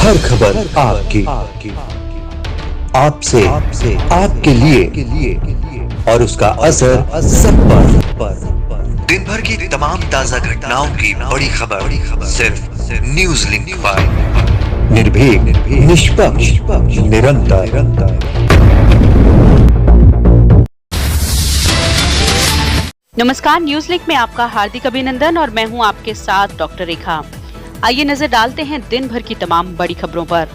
हर खबर आपकी, आपसे, आपके लिए और उसका असर सब पर। दिन भर की तमाम ताजा घटनाओं की बड़ी खबर सिर्फ न्यूज लिंक पर। निर्भीक, निष्पक्ष, निरंतर। नमस्कार, न्यूज लिंक में आपका हार्दिक अभिनंदन और मैं हूं आपके साथ डॉक्टर रेखा। आइए नजर डालते हैं दिन भर की तमाम बड़ी खबरों पर।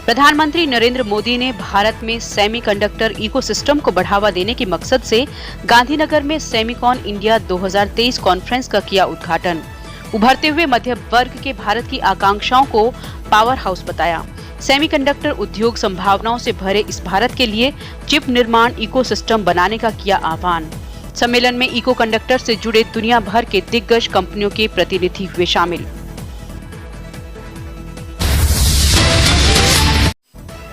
प्रधानमंत्री नरेंद्र मोदी ने भारत में सेमीकंडक्टर इकोसिस्टम को बढ़ावा देने के मकसद से गांधीनगर में सेमिकॉन इंडिया 2023 कॉन्फ्रेंस का किया उद्घाटन। उभरते हुए मध्य वर्ग के भारत की आकांक्षाओं को पावर हाउस बताया। सेमीकंडक्टर उद्योग संभावनाओं से भरे इस भारत के लिए चिप निर्माण इकोसिस्टम बनाने का किया आह्वान। सम्मेलन में इको कंडक्टर से जुड़े दुनिया भर के दिग्गज कंपनियों के प्रतिनिधि हुए शामिल।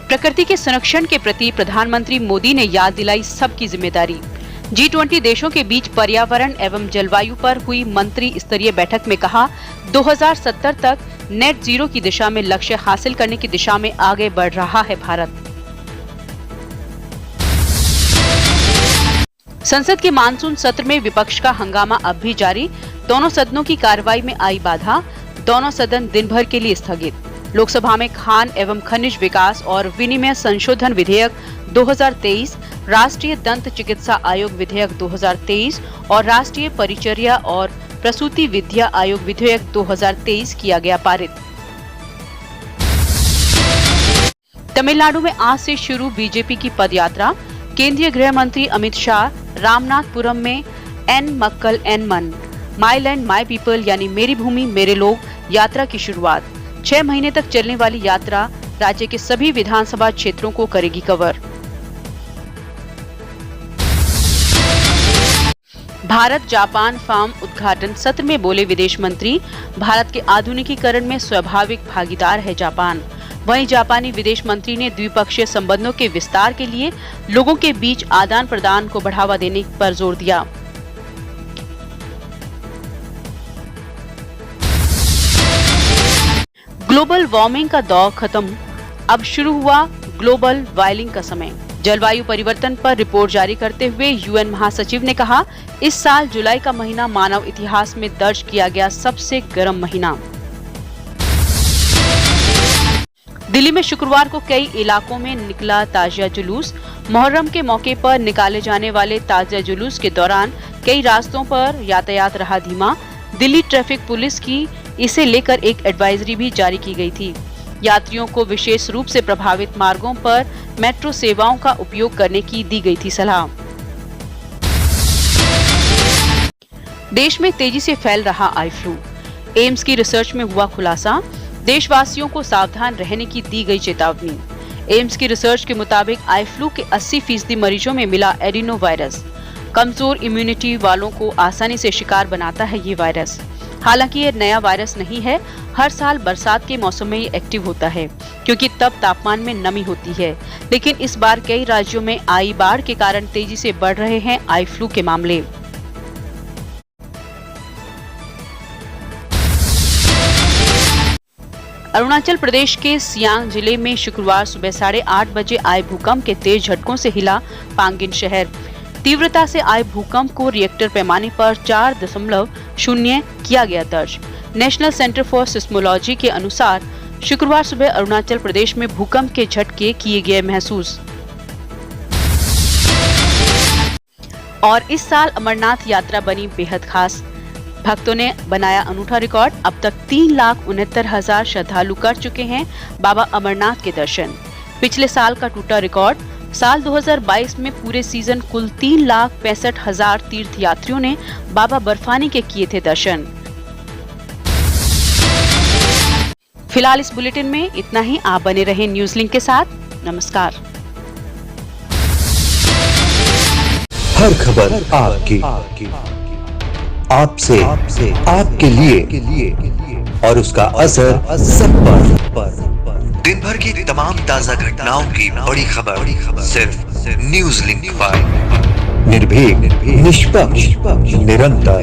प्रकृति के संरक्षण के प्रति प्रधानमंत्री मोदी ने याद दिलाई सबकी जिम्मेदारी। G20 देशों के बीच पर्यावरण एवं जलवायु पर हुई मंत्री स्तरीय बैठक में कहा, 2070 तक नेट जीरो की दिशा में लक्ष्य हासिल करने की दिशा में आगे बढ़ रहा है भारत। संसद के मानसून सत्र में विपक्ष का हंगामा अब भी जारी। दोनों सदनों की कार्रवाई में आई बाधा, दोनों सदन दिन भर के लिए स्थगित। लोकसभा में खान एवं खनिज विकास और विनिमय संशोधन विधेयक 2023, राष्ट्रीय दंत चिकित्सा आयोग विधेयक 2023 और राष्ट्रीय परिचर्या और प्रसूति विद्या आयोग विधेयक 2023 किया गया पारित। तमिलनाडु में आज से शुरू बीजेपी की पदयात्रा। केंद्रीय गृह मंत्री अमित शाह रामनाथपुरम में एन मक्कल एन मन, माई लैंड माई पीपल यानी मेरी भूमि मेरे लोग यात्रा की शुरुआत। 6 महीने तक चलने वाली यात्रा राज्य के सभी विधानसभा क्षेत्रों को करेगी कवर। भारत जापान फार्म उद्घाटन सत्र में बोले विदेश मंत्री, भारत के आधुनिकीकरण में स्वाभाविक भागीदार है जापान। वहीं जापानी विदेश मंत्री ने द्विपक्षीय संबंधों के विस्तार के लिए लोगों के बीच आदान प्रदान को बढ़ावा देने पर जोर दिया। ग्लोबल वार्मिंग का दौर खत्म, अब शुरू हुआ ग्लोबल वार्मिंग का समय। जलवायु परिवर्तन पर रिपोर्ट जारी करते हुए यूएन महासचिव ने कहा, इस साल जुलाई का महीना मानव इतिहास में दर्ज किया गया सबसे गर्म महीना। दिल्ली में शुक्रवार को कई इलाकों में निकला ताजिया जुलूस। मुहर्रम के मौके पर निकाले जाने वाले ताजिया जुलूस के दौरान कई रास्तों पर यातायात रहा धीमा। दिल्ली ट्रैफिक पुलिस की इसे लेकर एक एडवाइजरी भी जारी की गई थी। यात्रियों को विशेष रूप से प्रभावित मार्गों पर मेट्रो सेवाओं का उपयोग करने की दी गई थी सलाह। देश में तेजी से फैल रहा आई फ्लू। एम्स की रिसर्च में हुआ खुलासा, देशवासियों को सावधान रहने की दी गई चेतावनी। एम्स की रिसर्च के मुताबिक आई फ्लू के 80% मरीजों में मिला एडिनो वायरस। कमजोर इम्यूनिटी वालों को आसानी से शिकार बनाता है ये वायरस। हालांकि ये नया वायरस नहीं है, हर साल बरसात के मौसम में ये एक्टिव होता है क्योंकि तब तापमान में नमी होती है। लेकिन इस बार कई राज्यों में आई बाढ़ के कारण तेजी से बढ़ रहे हैं आई फ्लू के मामले। अरुणाचल प्रदेश के सियांग जिले में शुक्रवार सुबह 8:30 बजे आए भूकंप के तेज झटकों से हिला पांगिन शहर। तीव्रता से आए भूकंप को रिएक्टर पैमाने पर 4.0 किया गया दर्ज। नेशनल सेंटर फॉर सिस्मोलॉजी के अनुसार शुक्रवार सुबह अरुणाचल प्रदेश में भूकंप के झटके किए गए महसूस। और इस साल अमरनाथ यात्रा बनी बेहद खास। भक्तों ने बनाया अनूठा रिकॉर्ड। अब तक 3,69,000 श्रद्धालु कर चुके हैं बाबा अमरनाथ के दर्शन। पिछले साल का टूटा रिकॉर्ड। साल 2022 में पूरे सीजन कुल 3,65,000 तीर्थयात्रियों ने बाबा बर्फानी के किए थे दर्शन। फिलहाल इस बुलेटिन में इतना ही। आप बने रहें न्यूज लिंक के साथ। नमस्कार। हर खबर आपकी, आपसे, आपके लिए और उसका असर सब पर। दिन भर की तमाम ताजा घटनाओं की बड़ी खबर सिर्फ न्यूज लिंक पर। निर्भीक, निष्पक्ष, निरंतर।